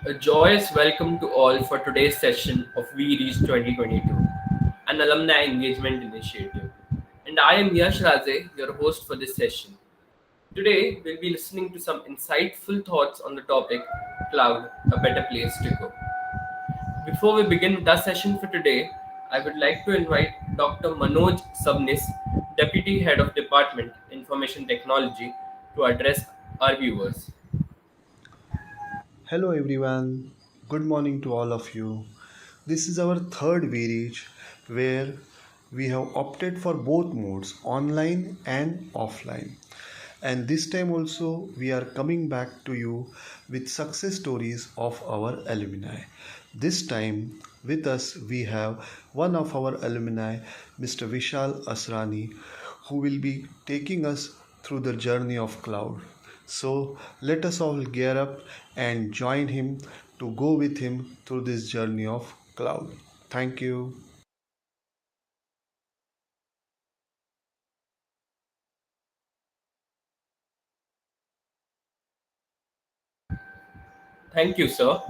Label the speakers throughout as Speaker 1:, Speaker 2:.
Speaker 1: A joyous welcome to all for today's session of We Reach 2022, an alumni engagement initiative. And I am Yash Raze, your host for this session. Today, we'll be listening to some insightful thoughts on the topic Cloud, a better place to go. Before we begin the session for today, I would like to invite Dr. Manoj Sabnis, Deputy Head of Department Information Technology, to address our viewers.
Speaker 2: Hello everyone, good morning to all of you. This is our third Virage where we have opted for both modes, online and offline. And this time also we are coming back to you with success stories of our alumni. This time with us we have one of our alumni, Mr. Vishal Asrani, who will be taking us through the journey of cloud. So let us all gear up and join him to go with him through this journey of cloud. Thank you.
Speaker 1: Thank you, sir.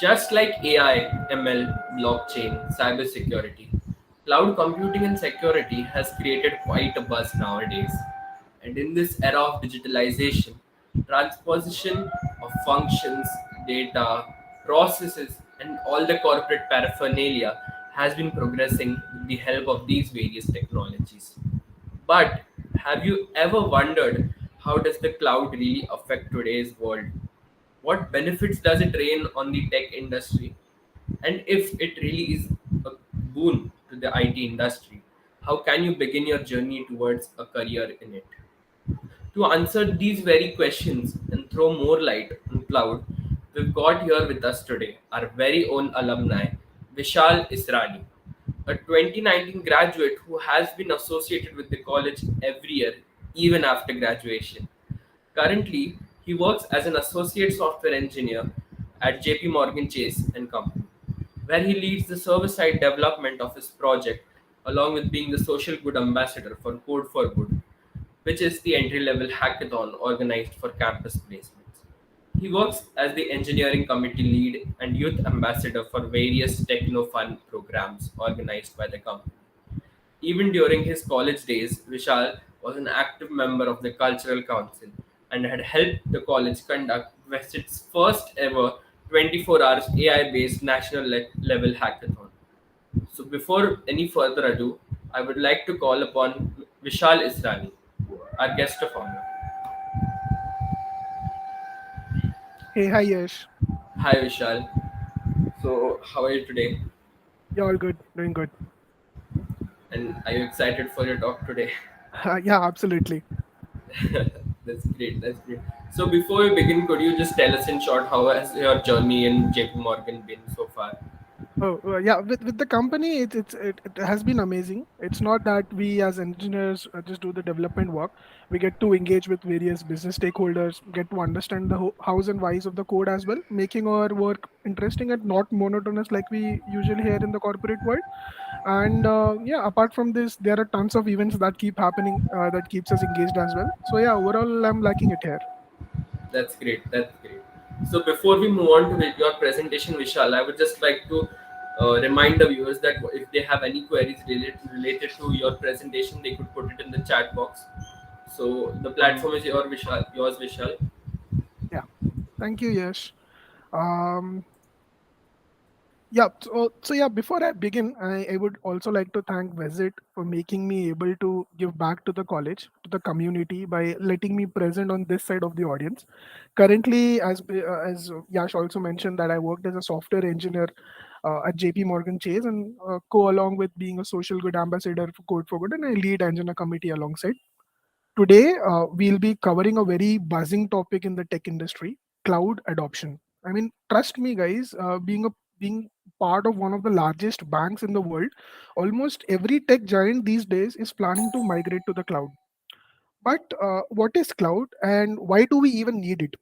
Speaker 1: Just like AI, ML, blockchain, cybersecurity, cloud computing and security has created quite a buzz nowadays. And in this era of digitalization, transposition of functions, data, processes, and all the corporate paraphernalia has been progressing with the help of these various technologies. But have you ever wondered how does the cloud really affect today's world? What benefits does it rain on the tech industry? And if it really is a boon to the IT industry, how can you begin your journey towards a career in it? To answer these very questions and throw more light on cloud, we've got here with us today our very own alumni, Vishal Israni, a 2019 graduate who has been associated with the college every year, even after graduation. Currently, he works as an associate software engineer at JP Morgan Chase and Company, where he leads the server-side development of his project, along with being the social good ambassador for Code for Good, which is the entry-level hackathon organized for campus placements. He works as the engineering committee lead and youth ambassador for various techno-fun programs organized by the company. Even during his college days, Vishal was an active member of the Cultural Council and had helped the college conduct West's first ever 24 hours AI based national level hackathon. So, before any further ado, I would like to call upon Vishal Israni, our guest of honor.
Speaker 3: Hey, hi Yash.
Speaker 1: Hi, Vishal. So, how are you today?
Speaker 3: Yeah, all good, doing good.
Speaker 1: And are you excited for your talk today?
Speaker 3: Yeah, absolutely.
Speaker 1: That's great. That's great. So before we begin, could you just tell us in short how has your journey in JP Morgan been so far?
Speaker 3: Yeah, with the company, it has been amazing. It's not that we as engineers just do the development work. We get to engage with various business stakeholders, get to understand the hows and whys of the code as well, making our work interesting and not monotonous like we usually hear in the corporate world. And yeah, apart from this, there are tons of events that keep happening that keeps us engaged as well. So yeah, overall, I'm liking it here.
Speaker 1: That's great. That's great. So before we move on to your presentation, Vishal, I would just like to remind the viewers that if they have any queries related to your presentation, they could put it in the chat box. So the platform is yours, Vishal.
Speaker 3: Yeah, thank you, Yash. Um, Yeah, so yeah, before I begin, I would also like to thank Visit for making me able to give back to the college, to the community by letting me present on this side of the audience. Currently, as Yash also mentioned, that I worked as a software engineer at JP Morgan Chase, and go along with being a social good ambassador for Code for Good, and I lead engineer committee alongside. Today, we'll be covering a very buzzing topic in the tech industry: cloud adoption. I mean, trust me, guys. Being part of one of the largest banks in the world, almost every tech giant these days is planning to migrate to the cloud. But what is cloud, and why do we even need it?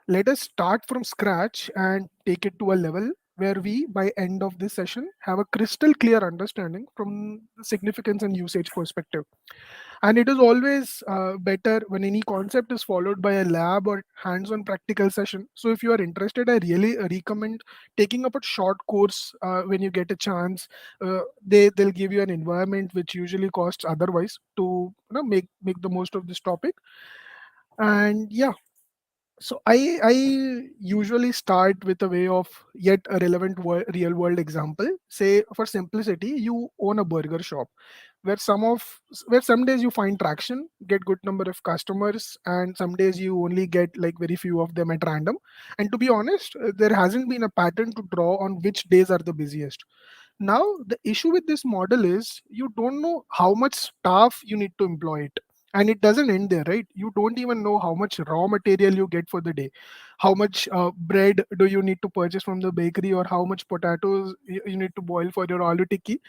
Speaker 3: Let us start from scratch and take it to a level where we, by end of this session, have a crystal clear understanding from the significance and usage perspective. And it is always better when any concept is followed by a lab or hands-on practical session. So if you are interested, I really recommend taking up a short course when you get a chance. They'll give you an environment which usually costs otherwise to make the most of this topic. And yeah, so I usually start with a way of yet a relevant real world example. Say for simplicity, you own a burger shop where where some days you find traction, get good number of customers, and some days you only get like very few of them at random. And to be honest, there hasn't been a pattern to draw on which days are the busiest. Now the issue with this model is you don't know how much staff you need to employ it, and it doesn't end there, right? You don't even know how much raw material you get for the day, how much bread do you need to purchase from the bakery, or how much potatoes you need to boil for your aloo tikki.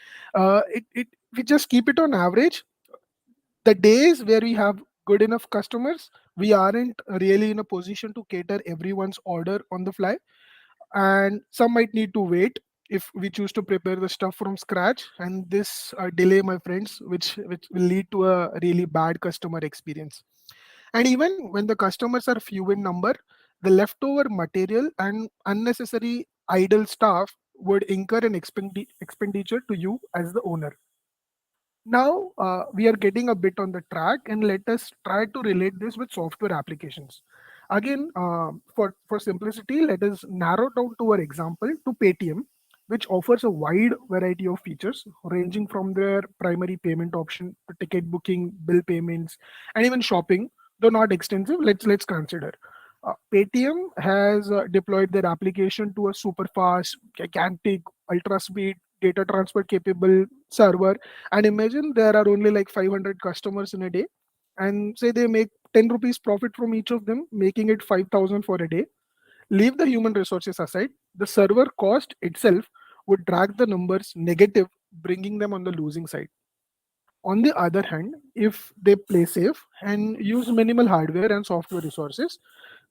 Speaker 3: We just keep it on average. The days where we have good enough customers, we aren't really in a position to cater everyone's order on the fly, and some might need to wait if we choose to prepare the stuff from scratch. And this delay, my friends, which will lead to a really bad customer experience. And even when the customers are few in number, the leftover material and unnecessary idle staff would incur an expenditure to you as the owner. Now we are getting a bit on the track, and let us try to relate this with software applications. Again, for simplicity, let us narrow down to our example to Paytm, which offers a wide variety of features ranging from their primary payment option to ticket booking, bill payments, and even shopping. Though not extensive, let's consider. Paytm has deployed their application to a super fast, gigantic, ultra speed data transfer capable server. And imagine there are only like 500 customers in a day, and say they make 10 rupees profit from each of them, making it 5,000 for a day. Leave the human resources aside, the server cost itself would drag the numbers negative, bringing them on the losing side. On the other hand, if they play safe and use minimal hardware and software resources,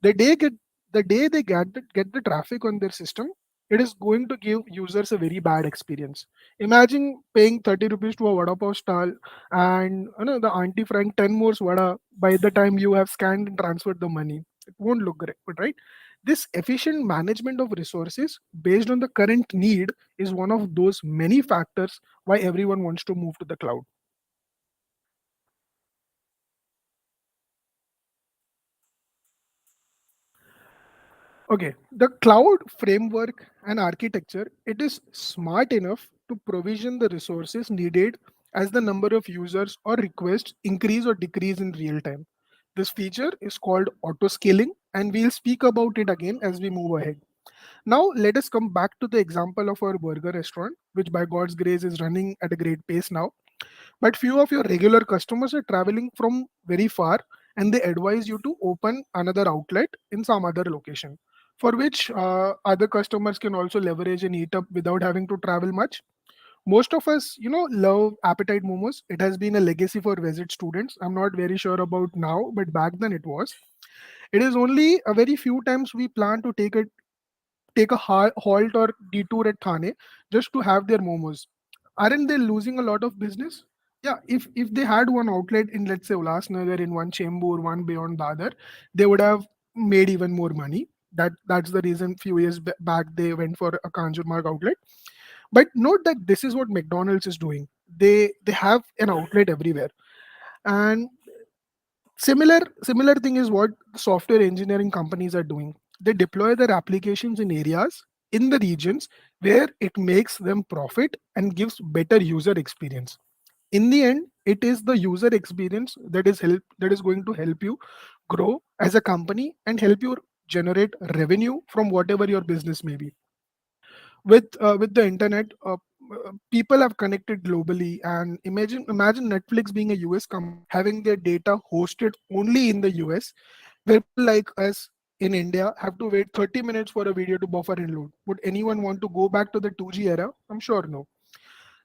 Speaker 3: the day get the day they get the traffic on their system, it is going to give users a very bad experience. Imagine paying 30 rupees to a vada pav stall, and the auntie frying 10 more vada by the time you have scanned and transferred the money. It won't look great, but right? This efficient management of resources based on the current need is one of those many factors why everyone wants to move to the cloud. Okay, the cloud framework and architecture, it is smart enough to provision the resources needed as the number of users or requests increase or decrease in real time. This feature is called auto scaling, and we'll speak about it again as we move ahead. Now, let us come back to the example of our burger restaurant, which by God's grace is running at a great pace now. But few of your regular customers are traveling from very far, and they advise you to open another outlet in some other location. for which other customers can also leverage and eat up without having to travel much. Most of us, love appetite momos. It has been a legacy for visit students. I'm not very sure about now, but back then it was. It is only a very few times we plan to take a halt or detour at Thane just to have their momos. Aren't they losing a lot of business? Yeah, if they had one outlet in, let's say, Ulhasnagar, in one Chembur, one beyond Dadar, they would have made even more money. That's the reason few years back they went for a Kanjurmarg outlet. But note that this is what McDonald's is doing. They have an outlet everywhere. And similar thing is what software engineering companies are doing. They deploy their applications in areas, in the regions where it makes them profit and gives better user experience. In the end, it is the user experience that is going to help you grow as a company and help you generate revenue from whatever your business may be. With the internet, people have connected globally. And imagine Netflix being a US company having their data hosted only in the US, where people like us in India have to wait 30 minutes for a video to buffer and load. Would anyone want to go back to the 2G era? I'm sure no.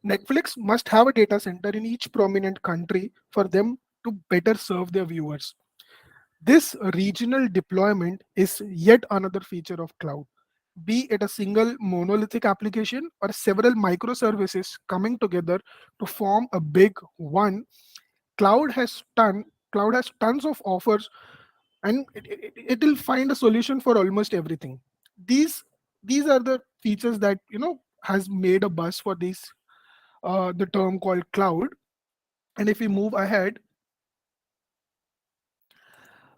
Speaker 3: Netflix must have a data center in each prominent country for them to better serve their viewers. This regional deployment is yet another feature of cloud. Be it a single monolithic application or several microservices coming together to form a big one, cloud has cloud has tons of offers, and it will find a solution for almost everything. These are the features that has made a buzz for this the term called cloud. And if we move ahead,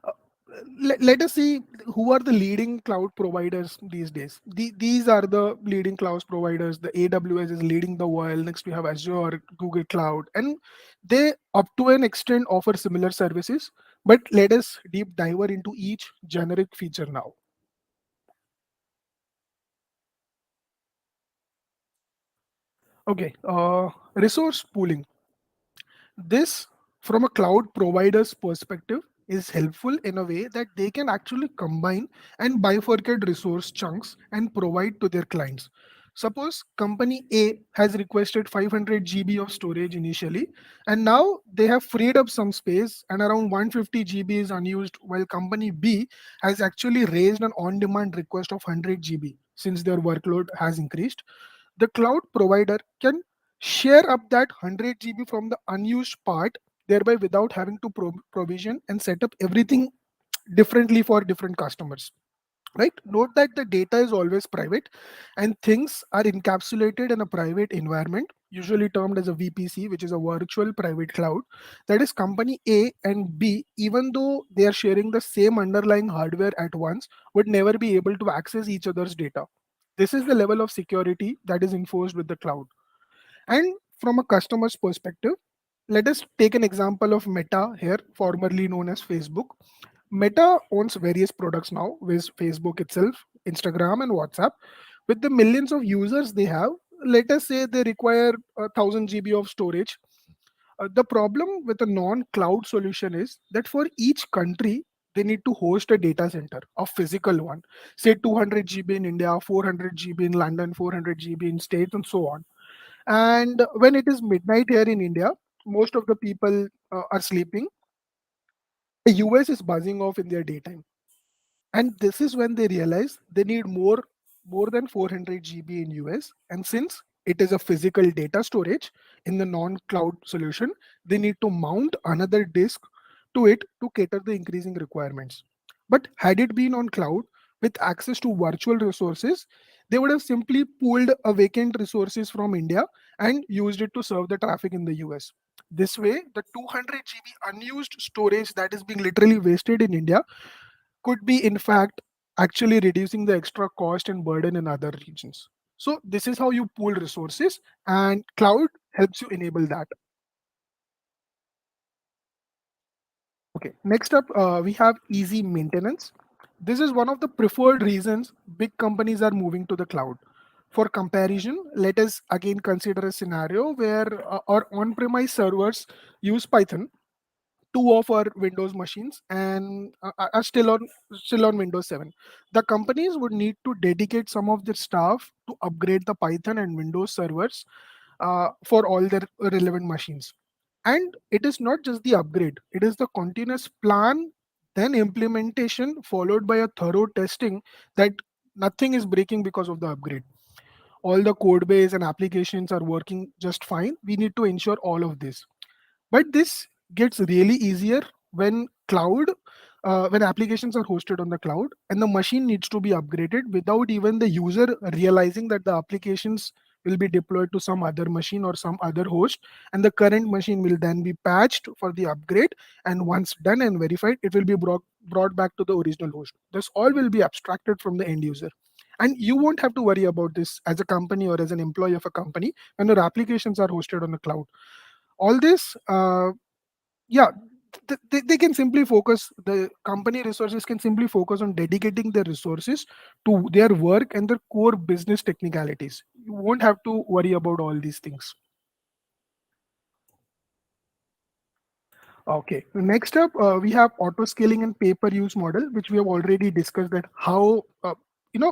Speaker 3: uh, let us see who are the leading cloud providers these days. These are the leading cloud providers. The AWS is leading the world. Next we have Azure, Google Cloud, and they up to an extent offer similar services. But let us deep dive into each generic feature now. Okay, resource pooling. This, from a cloud provider's perspective, is helpful in a way that they can actually combine and bifurcate resource chunks and provide to their clients. Suppose company A has requested 500 GB of storage initially, and now they have freed up some space, and around 150 GB is unused, while company B has actually raised an on demand request of 100 GB since their workload has increased. The cloud provider can share up that 100 GB from the unused part, thereby without having to provision and set up everything differently for different customers. Right? Note that the data is always private and things are encapsulated in a private environment, usually termed as a VPC, which is a virtual private cloud. That is, company A and B, even though they are sharing the same underlying hardware at once, would never be able to access each other's data. This is the level of security that is enforced with the cloud. And from a customer's perspective, let us take an example of Meta here, formerly known as Facebook. Meta owns various products now, with Facebook itself, Instagram, and WhatsApp. With the millions of users they have, let us say they require 1000 GB of storage. The problem with a non cloud solution is that for each country, they need to host a data center, a physical one. Say 200 GB in India, 400 GB in London, 400 GB in States, and so on. And when it is midnight here in India, most of the people are sleeping. The US is buzzing off in their daytime, and this is when they realize they need more than 400 GB in US. And since it is a physical data storage in the non-cloud solution, they need to mount another disk to it to cater the increasing requirements. But had it been on cloud with access to virtual resources, they would have simply pooled a vacant resources from India and used it to serve the traffic in the US. This way, the 200 GB unused storage that is being literally wasted in India could be, in fact, actually reducing the extra cost and burden in other regions. So this is how you pool resources, and cloud helps you enable that. Okay, next up, we have easy maintenance. This is one of the preferred reasons big companies are moving to the cloud. For comparison, let us again consider a scenario where our on-premise servers use Python. two of our Windows machines and are still on Windows 7. The companies would need to dedicate some of their staff to upgrade the Python and Windows servers for all their relevant machines. And it is not just the upgrade, it is the continuous plan, then implementation, followed by a thorough testing that nothing is breaking because of the upgrade. All the code base and applications are working just fine. We need to ensure all of this. But this gets really easier when when applications are hosted on the cloud and the machine needs to be upgraded without even the user realizing that the applications will be deployed to some other machine or some other host, and the current machine will then be patched for the upgrade, and once done and verified, it will be brought back to the original host. This all will be abstracted from the end user, and you won't have to worry about this as a company or as an employee of a company when your applications are hosted on the cloud. All this yeah they can simply focus, the company resources can simply focus on dedicating their resources to their work and their core business technicalities. You won't have to worry about all these things. Okay. Next up, we have auto scaling and pay per use model, which we have already discussed that how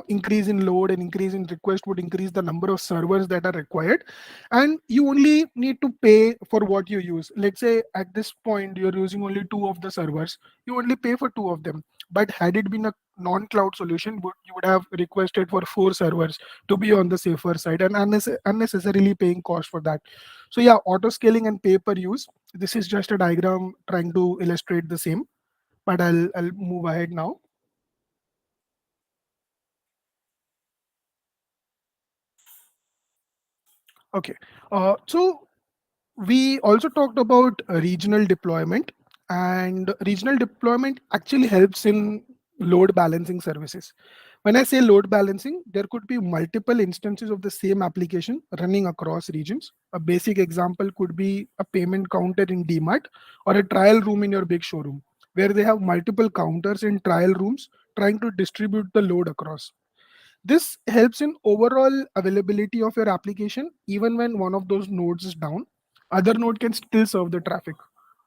Speaker 3: increase in load and increase in request would increase the number of servers that are required, and you only need to pay for what you use. Let's say at this point you're using only two of the servers, you only pay for two of them. But had it been a non-cloud solution, you would have requested for four servers to be on the safer side and unnecessarily paying cost for that. So yeah, auto scaling and pay per use, this is just a diagram trying to illustrate the same, but I'll move ahead now. Okay. So we also talked about regional deployment, and regional deployment actually helps in load balancing services. When I say load balancing, there could be multiple instances of the same application running across regions. A basic example could be a payment counter in DMart or a trial room in your big showroom, where they have multiple counters in trial rooms trying to distribute the load across. This helps in overall availability of your application. Even when one of those nodes is down, other node can still serve the traffic.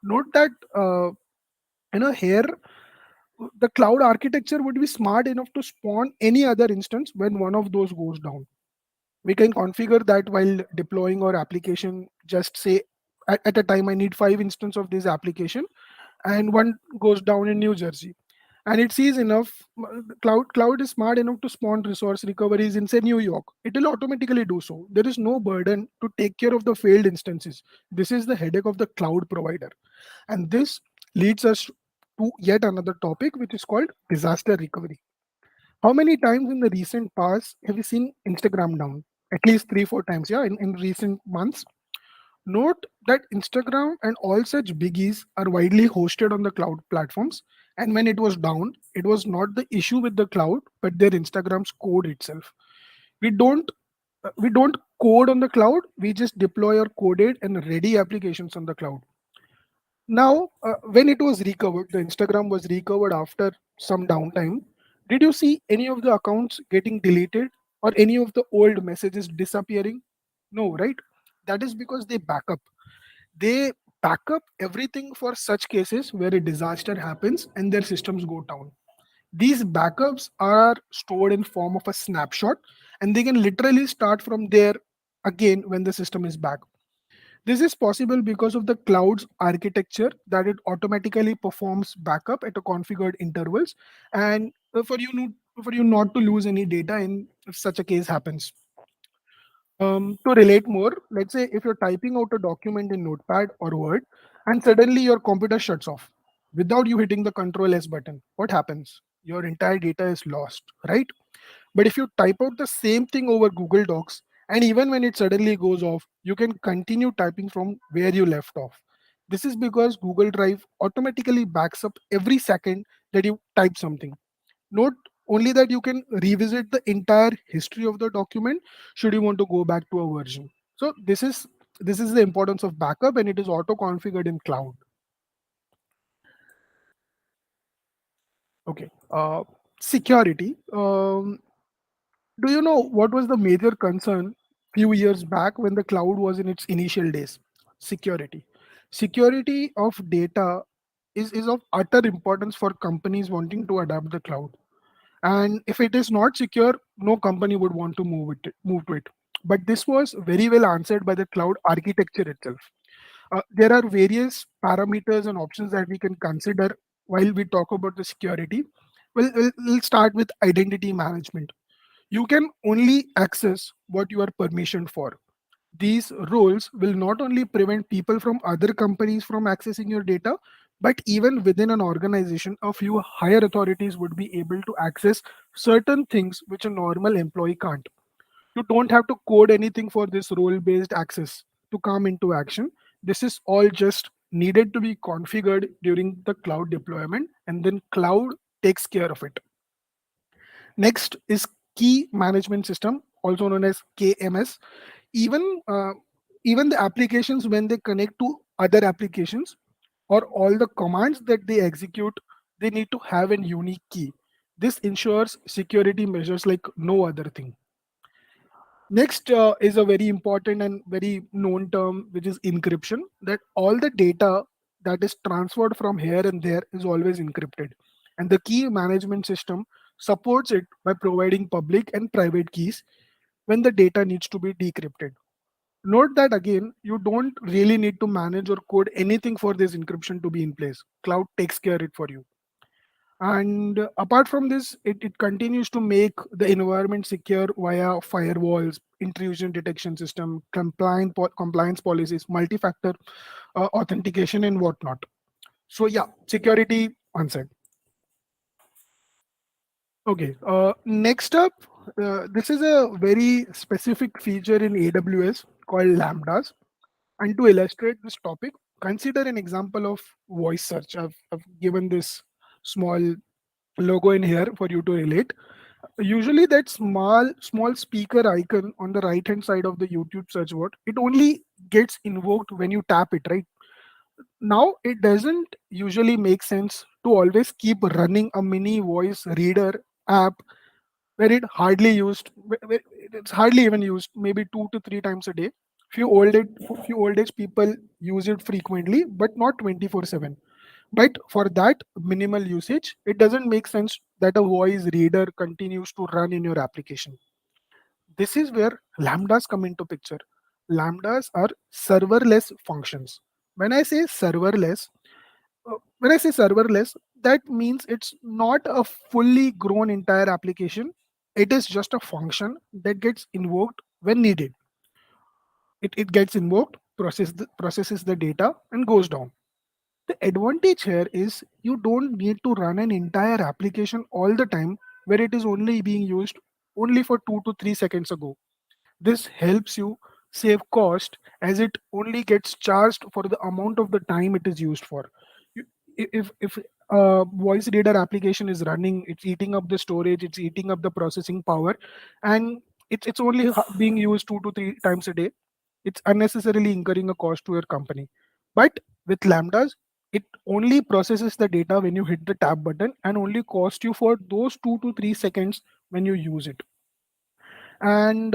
Speaker 3: Note that here the cloud architecture would be smart enough to spawn any other instance when one of those goes down. We can configure that while deploying our application. Just say at a time I need 5 instances of this application, and one goes down in New Jersey, and it sees enough. Cloud is smart enough to spawn resource recoveries in say New York. It will automatically do so. There is no burden to take care of the failed instances. This is the headache of the cloud provider, and this leads us to yet another topic, which is called disaster recovery. How many times in the recent past have you seen Instagram down? At least 3 4 times, yeah, in recent months. Note that Instagram and all such biggies are widely hosted on the cloud platforms. And when it was down, it was not the issue with the cloud, but their Instagram's code itself. We don't we don't code on the cloud. We just deploy our coded and ready applications on the cloud. Now, when it was recovered, the Instagram was recovered after some downtime. Did you see any of the accounts getting deleted or any of the old messages disappearing? No, right? That is because they back up everything for such cases where a disaster happens and their systems go down. These backups are stored in form of a snapshot, and they can literally start from there again when the system is back. This is possible because of the cloud's architecture, that it automatically performs backup at a configured intervals, and for you not to lose any data in if such a case happens. To relate more, let's say if you're typing out a document in Notepad or Word, and suddenly your computer shuts off without you hitting the Control S button, what happens? Your entire data is lost, right? But if you type out the same thing over Google Docs, and even when it suddenly goes off, you can continue typing from where you left off. This is because Google Drive automatically backs up every second that you type something. Note only that you can revisit the entire history of the document should you want to go back to a version. So this is the importance of backup, and it is auto configured in cloud. Okay. Security. Do you know what was the major concern few years back when the cloud was in its initial days? Security. Security of data. is of utter importance for companies wanting to adapt the cloud. And if it is not secure, no company would want to move to it. But this was very well answered by the cloud architecture itself. There are various parameters and options that we can consider while we talk about the security. We'll start with identity management. You can only access what you are permissioned for. These rules will not only prevent people from other companies from accessing your data, but even within an organization, a few higher authorities would be able to access certain things which a normal employee can't. You don't have to code anything for this role based access to come into action. This is all just needed to be configured during the cloud deployment, and then cloud takes care of it. Next is key management system, also known as KMS. Even even the applications, when they connect to other applications, or all the commands that they execute, they need to have a unique key. This ensures security measures like no other thing. Next is a very important and very known term, which is encryption. That all the data that is transferred from here and there is always encrypted, and the key management system supports it by providing public and private keys when the data needs to be decrypted. Note that again, you don't really need to manage or code anything for this encryption to be in place. Cloud takes care it for you. And apart from this, it continues to make the environment secure via firewalls, intrusion detection system, compliance policies, multi-factor authentication, and whatnot. So yeah, security answered. Okay. Next up, this is a very specific feature in AWS called Lambdas. And to illustrate this topic, consider an example of voice search. I've given this small logo in here for you to relate. Usually, that small speaker icon on the right hand side of the YouTube search bar, it only gets invoked when you tap it, right? Now, it doesn't usually make sense to always keep running a mini voice reader app where it's hardly even used, maybe 2 to 3 times a day. Few old age people use it frequently, but not 24/7. But for that minimal usage, it doesn't make sense that a voice reader continues to run in your application. This is where lambdas come into picture. Lambdas are serverless functions. When I say serverless, when I say serverless, that means it's not a fully grown entire application. It is just a function that gets invoked when needed. It gets invoked, processes the data, and goes down. The advantage here is you don't need to run an entire application all the time where it is only being used only for 2 to 3 seconds ago. This helps you save cost as it only gets charged for the amount of the time it is used for. You- if a voice reader application is running, it's eating up the storage, it's eating up the processing power, and it's only being used 2 to 3 times a day. It's unnecessarily incurring a cost to your company. But with lambdas, it only processes the data when you hit the tab button and only cost you for those 2 to 3 seconds when you use it. And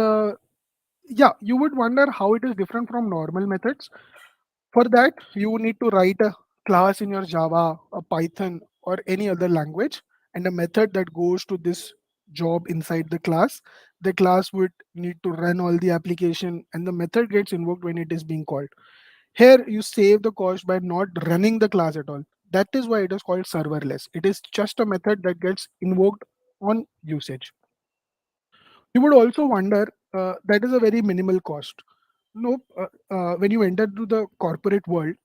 Speaker 3: yeah, you would wonder how it is different from normal methods. For that, you would need to write a class in your Java, a Python, or any other language, and a method that goes to this job inside the class. The class would need to run all the application, and the method gets invoked when it is being called. Here, you save the cost by not running the class at all. That is why it is called serverless. It is just a method that gets invoked on usage. You would also wonder, that is a very minimal cost. No, when you enter to the corporate world,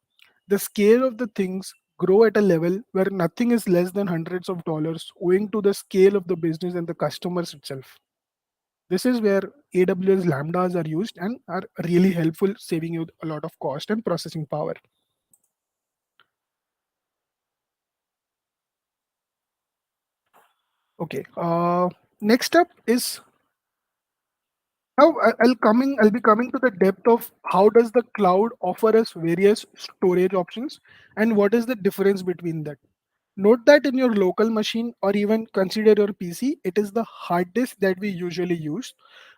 Speaker 3: the scale of the things grow at a level where nothing is less than hundreds of dollars, owing to the scale of the business and the customers itself. This is where AWS Lambdas are used and are really helpful, saving you a lot of cost and processing power. Okay. Next up is now I'll be coming to the depth of how does the cloud offer us various storage options and what is the difference between that. Note that in your local machine or even consider your PC, it is the hard disk that we usually use,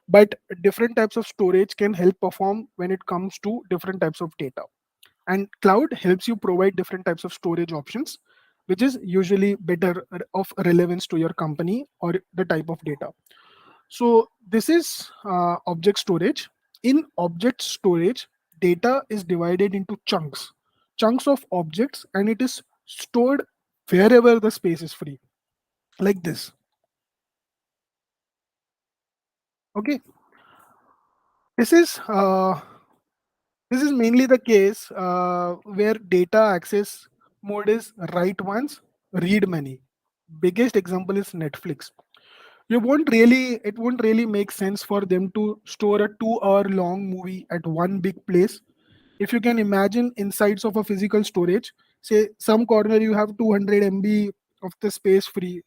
Speaker 3: but different types of storage can help perform when it comes to different types of data. And cloud helps you provide different types of storage options, which is usually better of relevance to your company or the type of data. So this is object storage. In object storage, data is divided into chunks of objects, and it is stored wherever the space is free, like this. Okay, this is this is mainly the case where data access mode is write once, read many. Biggest example is Netflix. It won't really make sense for them to store a 2 hour long movie at one big place. If you can imagine insides of a physical storage, say some corner you have 200 MB of the space free,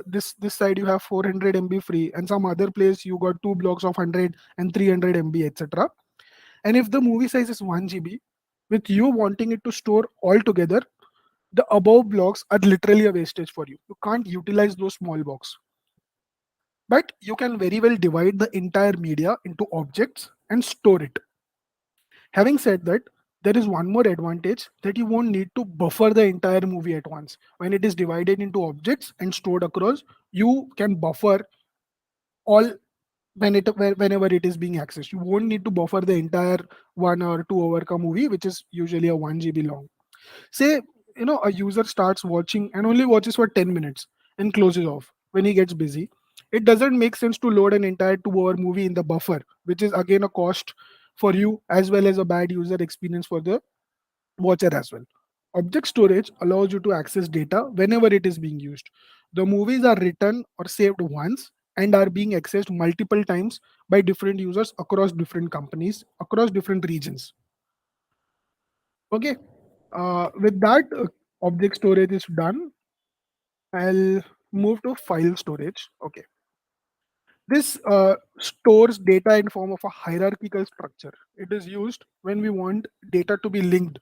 Speaker 3: this side you have 400 MB free, and some other place you got two blocks of 100 and 300 MB, etc. And if the movie size is 1 GB, with you wanting it to store all together, the above blocks are literally a wastage for you. You can't utilize those small blocks. But you can very well divide the entire media into objects and store it. Having said that, there is one more advantage, that you won't need to buffer the entire movie at once. When it is divided into objects and stored across, you can buffer all whenever it is being accessed. You won't need to buffer the entire 1 or 2 hour ka movie, which is usually a 1 GB long. Say, a user starts watching and only watches for 10 minutes and closes off when he gets busy. It doesn't make sense to load an entire 2 hour movie in the buffer, which is again a cost for you as well as a bad user experience for the watcher as well. Object storage allows you to access data whenever it is being used. The movies are written or saved once and are being accessed multiple times by different users across different companies, across different regions. Okay. With that, object storage is done. I'll move to file storage. Okay. This stores data in form of a hierarchical structure. It is used when we want data to be linked.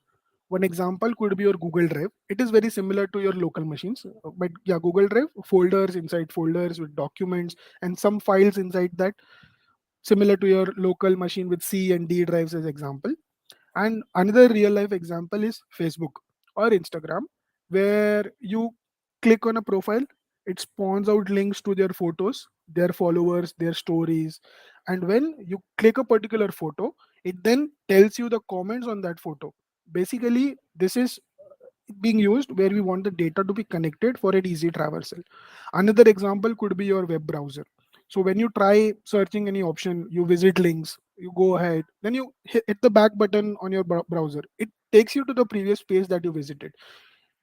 Speaker 3: One example could be your Google Drive. It is very similar to your local machines, but yeah, Google Drive, folders inside folders with documents and some files inside that, similar to your local machine with C and D drives as example. And another real life example is Facebook or Instagram, where you click on a profile, it spawns out links to their photos, their followers, their stories. And when you click a particular photo, it then tells you the comments on that photo. Basically, this is being used where we want the data to be connected for an easy traversal. Another example could be your web browser. So when you try searching any option, you visit links, you go ahead, then you hit the back button on your browser. It takes you to the previous page that you visited.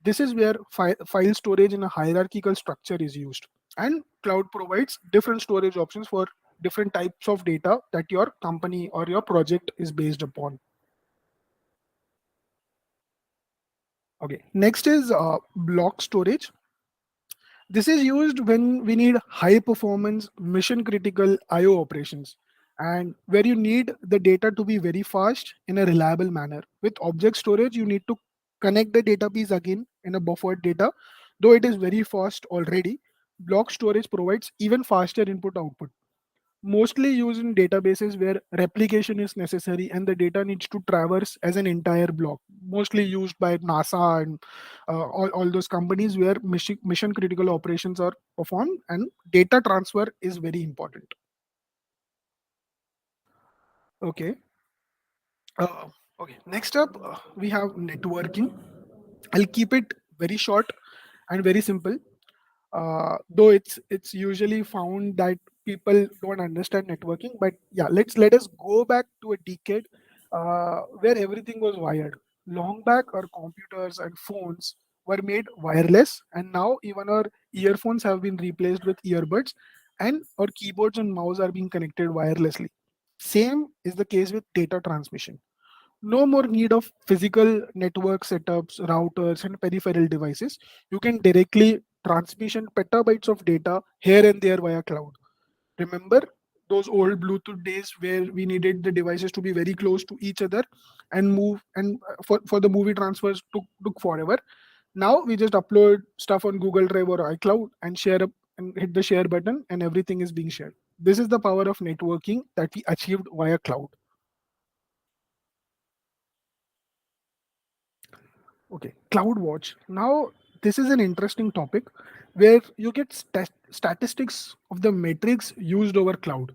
Speaker 3: This is where file storage in a hierarchical structure is used. And cloud provides different storage options for different types of data that your company or your project is based upon. Okay, next is block storage. This is used when we need high performance mission critical IO operations, and where you need the data to be very fast in a reliable manner. With object storage, you need to connect the data piece again in a buffered data. Though it is very fast already, block storage provides even faster input output, mostly used in databases where replication is necessary and the data needs to traverse as an entire block, mostly used by NASA and all those companies where mission critical operations are performed and data transfer is very important. Okay. uh, okay, next up, we have networking. I'll keep it very short and very simple. Though it's usually found that people don't understand networking, but yeah, let us go back to a decade where everything was wired. Long back, our computers and phones were made wireless, and now even our earphones have been replaced with earbuds, and our keyboards and mouse are being connected wirelessly. Same is the case with data transmission. No more need of physical network setups, routers, and peripheral devices. You can directly transmission petabytes of data here and there via cloud. Remember those old Bluetooth days where we needed the devices to be very close to each other and move, and for the movie transfers took forever. Now we just upload stuff on Google Drive or iCloud and share up and hit the share button and everything is being shared. This is the power of networking that we achieved via cloud. Okay, CloudWatch. Now, this is an interesting topic where you get statistics of the metrics used over cloud.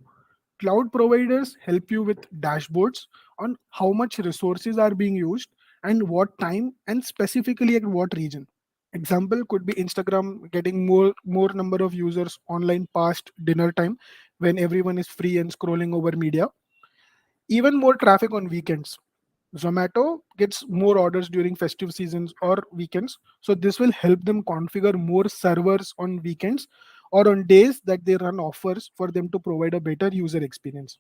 Speaker 3: Cloud providers help you with dashboards on how much resources are being used and what time and specifically at what region. Example could be Instagram getting more number of users online past dinner time when everyone is free and scrolling over media. Even more traffic on weekends. Zomato gets more orders during festive seasons or weekends. So this will help them configure more servers on weekends or on days that they run offers for them to provide a better user experience.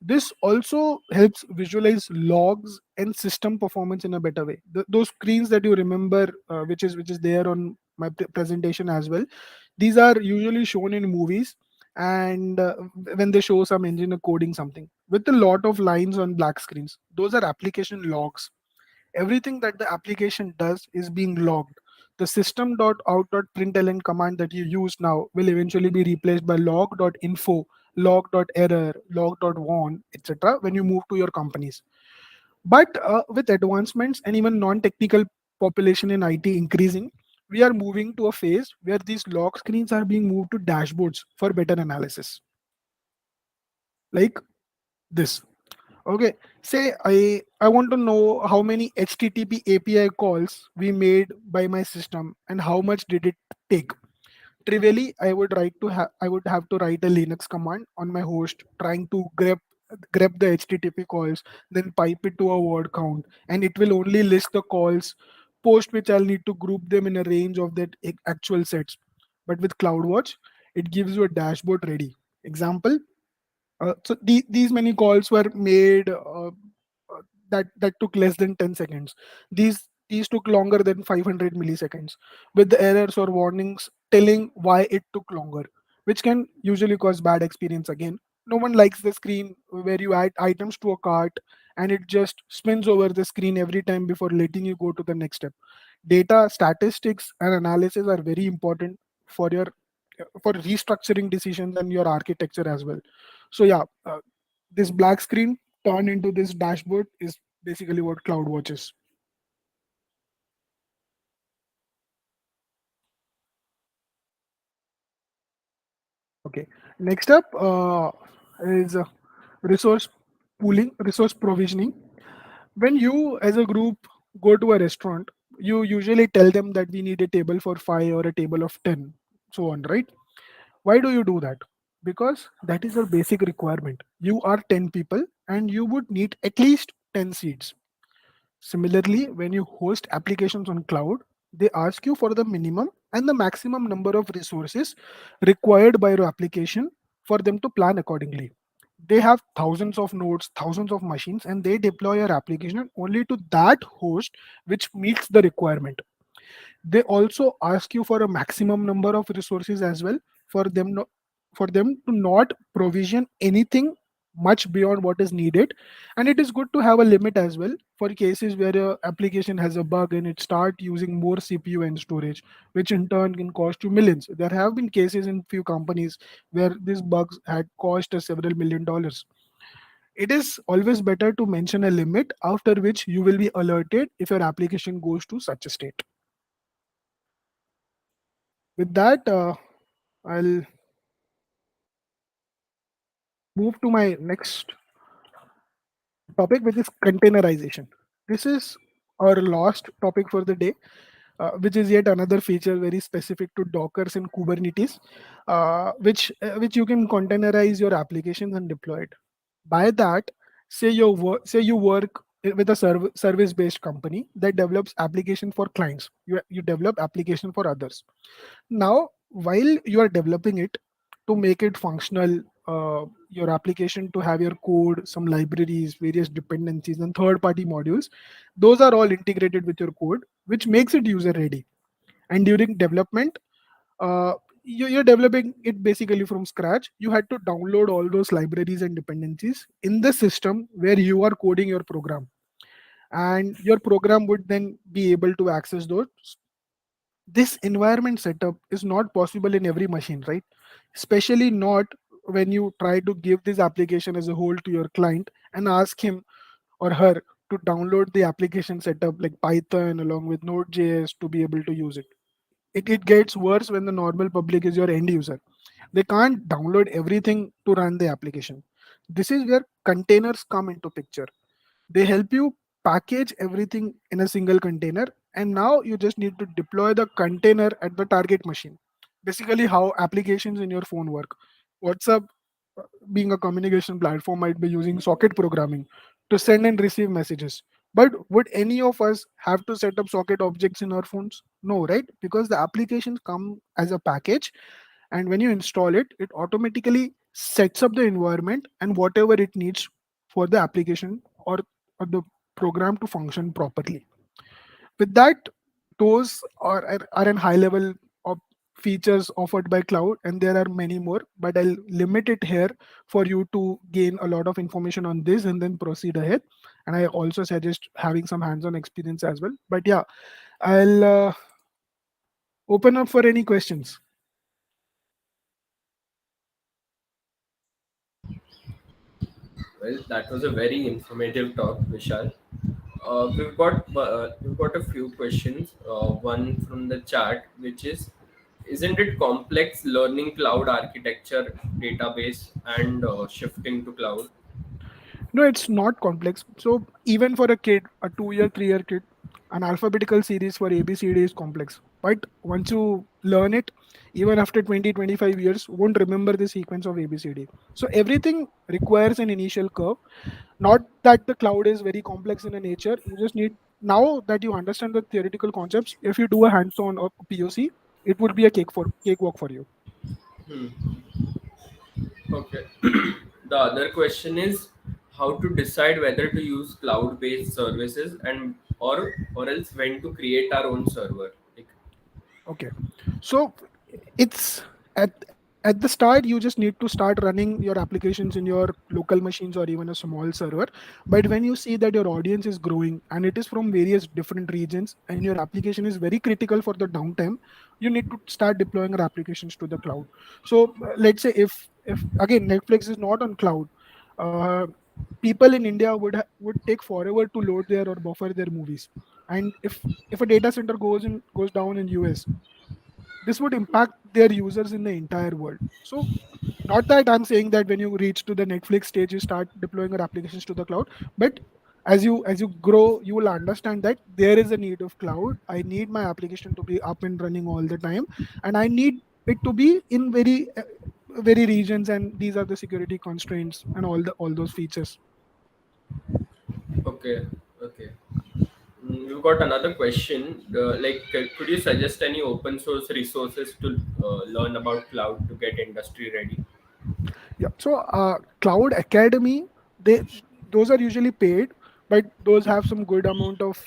Speaker 3: This also helps visualize logs and system performance in a better way. Those screens that you remember, which is there on my presentation as well, these are usually shown in movies, and when they show some engineer coding something with a lot of lines on black screens, those are application logs. Everything that the application does is being logged. The system.out.println command that you use now will eventually be replaced by log.info, log.error, log.warn, etc. when you move to your companies. But with advancements and even non-technical population in IT increasing, we are moving to a phase where these log screens are being moved to dashboards for better analysis. Like this. Okay, say I want to know how many HTTP API calls we made by my system and how much did it take. Trivially, I would have to write a Linux command on my host trying to grab the HTTP calls, then pipe it to a word count, and it will only list the calls, post which I'll need to group them in a range of that actual sets. But with CloudWatch, it gives you a dashboard ready. Example, these many calls were made that took less than 10 seconds. These took longer than 500 milliseconds, with the errors or warnings telling why it took longer, which can usually cause bad experience again. No one likes the screen where you add items to a cart and it just spins over the screen every time before letting you go to the next step. Data statistics and analysis are very important for your for restructuring decisions and your architecture as well. So yeah, this black screen turned into this dashboard is basically what CloudWatch is. Okay. Next up is resource pooling, resource provisioning. When you as a group go to a restaurant, you usually tell them that we need a table for 5 or a table of 10, so on, right? Why do you do that? Because that is your basic requirement. You are 10 people and you would need at least 10 seats. Similarly, when you host applications on cloud, they ask you for the minimum and the maximum number of resources required by your application for them to plan accordingly. They have thousands of nodes, thousands of machines, and they deploy your application only to that host which meets the requirement. They also ask you for a maximum number of resources as well for them for them to not provision anything much beyond what is needed. And it is good to have a limit as well for cases where your application has a bug and it start using more CPU and storage, which in turn can cost you millions. There have been cases in few companies where these bugs had cost us several $1 million. It is always better to mention a limit after which you will be alerted if your application goes to such a state. With that, I'll move to my next topic, which is containerization. This is our last topic for the day, which is yet another feature very specific to Dockers and Kubernetes, which you can containerize your applications and deploy it. By that, say you work with a service based company that develops application for clients. You develop application for others. Now, while you are developing it to make it functional, your application to have your code, some libraries, various dependencies, and third party modules, those are all integrated with your code, which makes it user ready. And during development, you're developing it basically from scratch. You had to download all those libraries and dependencies in the system where you are coding your program, and your program would then be able to access those. This environment setup is not possible in every machine, right? Especially not when you try to give this application as a whole to your client and ask him or her to download the application setup like Python along with Node.js to be able to use it. It gets worse when the normal public is your end user. They can't download everything to run the application. This is where containers come into picture. They help you package everything in a single container, and now you just need to deploy the container at the target machine. Basically, how applications in your phone work. WhatsApp, being a communication platform, might be using socket programming to send and receive messages. But would any of us have to set up socket objects in our phones? No, right? Because the applications come as a package, and when you install it, it automatically sets up the environment and whatever it needs for the application, or the program to function properly. With that, those are in high level of features offered by cloud, and there are many more, but I'll limit it here for you to gain a lot of information on this and then proceed ahead. And I also suggest having some hands-on experience as well. But yeah, I'll open up for any questions.
Speaker 1: Well, that was a very informative talk, Vishal. We've got a few questions. One from the chat, which is, isn't it complex learning cloud architecture, database, and shifting to cloud?
Speaker 3: No, it's not complex. So even for a kid, a 2 year, 3 year kid, an alphabetical series for ABCD is complex. But once you learn it, even after 20, 25 years, won't remember the sequence of ABCD. So everything requires an initial curve. Not that the cloud is very complex in a nature. You just need, now that you understand the theoretical concepts, if you do a hands-on or POC, it would be a cakewalk for you.
Speaker 1: Hmm. Okay. The other question is how to decide whether to use cloud-based services and or else when to create our own server. Like,
Speaker 3: Okay. So it's at the start you just need to start running your applications in your local machines or even a small server. But when you see that your audience is growing and it is from various different regions and your application is very critical for the downtime, you need to start deploying your applications to the cloud. So let's say if again Netflix is not on cloud, uh, people in India would take forever to load their or buffer their movies. And if a data center goes down in US, this would impact their users in the entire world. So not that I'm saying that when you reach to the Netflix stage you start deploying your applications to the cloud, but as you grow you will understand that there is a need of cloud. I need my application to be up and running all the time, and I need it to be in very regions, and these are the security constraints and all those features.
Speaker 1: okay, okay. We've got another question. Could you suggest any open source resources to learn about cloud to get industry ready?
Speaker 3: Yeah. So Cloud Academy, they those are usually paid, but those have some good amount of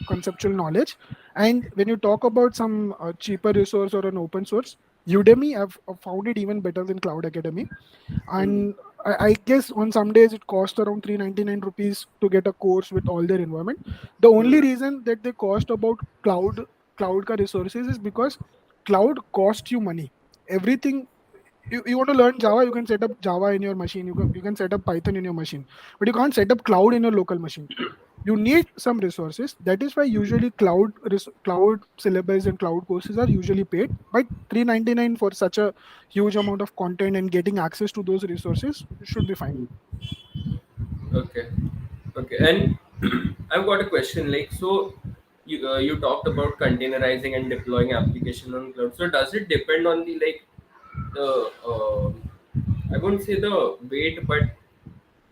Speaker 3: conceptual knowledge. And when you talk about some cheaper resource or an open source, Udemy, I've found it even better than Cloud Academy.
Speaker 1: Hmm.
Speaker 3: And I guess on some days it costs around 399 rupees to get a course with all their environment. The only
Speaker 1: Hmm.
Speaker 3: reason that they cost about cloud ka resources is because cloud costs you money. Everything, you want to learn Java, you can set up Java in your machine, you can set up Python in your machine, but you can't set up cloud in your local machine. You need some resources. That is why usually cloud syllabus and cloud courses are usually paid, but 399 for such a huge amount of content and getting access to those resources should be fine.
Speaker 1: Okay. Okay. And I've got a question. You talked about containerizing and deploying application on cloud. So does it depend on the I won't say the weight, but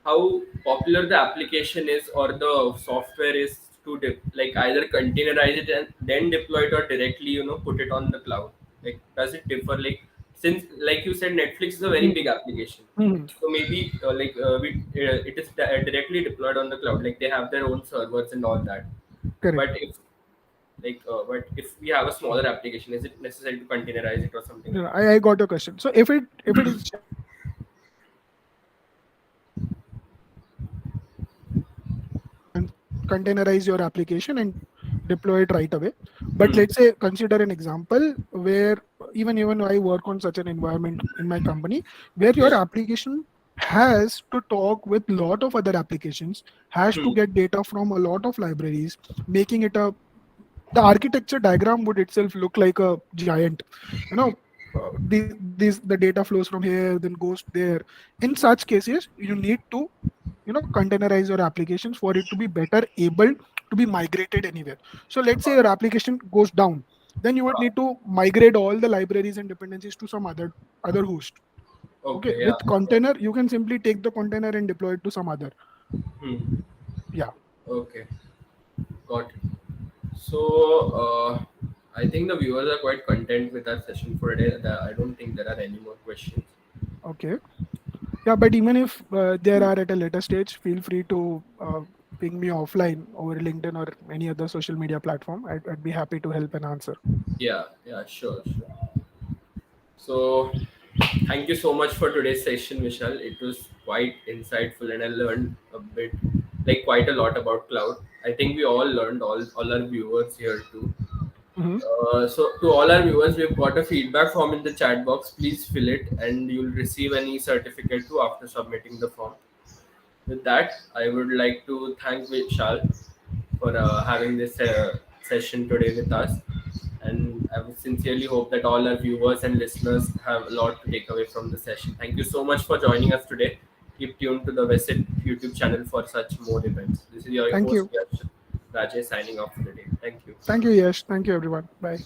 Speaker 1: how popular the application is or the software is to either containerize it and then deploy it or directly put it on the cloud. Like, does it differ? Like, since like you said, Netflix is a very big
Speaker 3: Mhm.
Speaker 1: application,
Speaker 3: Mhm.
Speaker 1: so maybe it is directly deployed on the cloud, like they have their own servers and all that. But
Speaker 3: Correct.
Speaker 1: if we have a smaller application, is it necessary to containerize it or something
Speaker 3: No,
Speaker 1: like
Speaker 3: no,
Speaker 1: that?
Speaker 3: I got your question. So if it is just a small application, containerize your application and deploy it right away. But
Speaker 1: Hmm.
Speaker 3: let's say consider an example where even I work on such an environment in my company where your
Speaker 1: Yeah.
Speaker 3: application has to talk with lot of other applications, has to
Speaker 1: Hmm.
Speaker 3: get data from a lot of libraries, making it a, the architecture diagram would itself look like a giant, you know. These the data flows from here then goes there. In such cases you need to, you know, containerize your applications for it to be better able to be migrated anywhere. So let's say your application goes down, then you would need to migrate all the libraries and dependencies to some other host. Okay,
Speaker 1: Okay, yeah.
Speaker 3: with container you can simply take the container and deploy it to some other.
Speaker 1: Hmm.
Speaker 3: Yeah.
Speaker 1: Okay, got it. So, I think the viewers are quite content with our session for today. I don't think there are any more questions.
Speaker 3: Okay. Yeah, but even if there are at a later stage, feel free to ping me offline over LinkedIn or any other social media platform. I'd be happy to help and answer.
Speaker 1: Yeah, yeah, sure, sure. So, thank you so much for today's session, Vishal. It was quite insightful, and I learned a bit, like quite a lot about cloud. I think we all learned, all our viewers here too.
Speaker 3: Hmm.
Speaker 1: So, to all our viewers, we've got a feedback form in the chat box. Please fill it, and you'll receive any certificate too after submitting the form. With that, I would like to thank Vishal for having this session today with us. And I would sincerely hope that all our viewers and listeners have a lot to take away from the session. Thank you so much for joining us today. Keep tuned to the Visit YouTube channel for such more events. This is your
Speaker 3: Thank
Speaker 1: host,
Speaker 3: you.
Speaker 1: Yash Rajesh, signing off for the day. Thank you.
Speaker 3: Thank you, Yash. Thank you, everyone. Bye.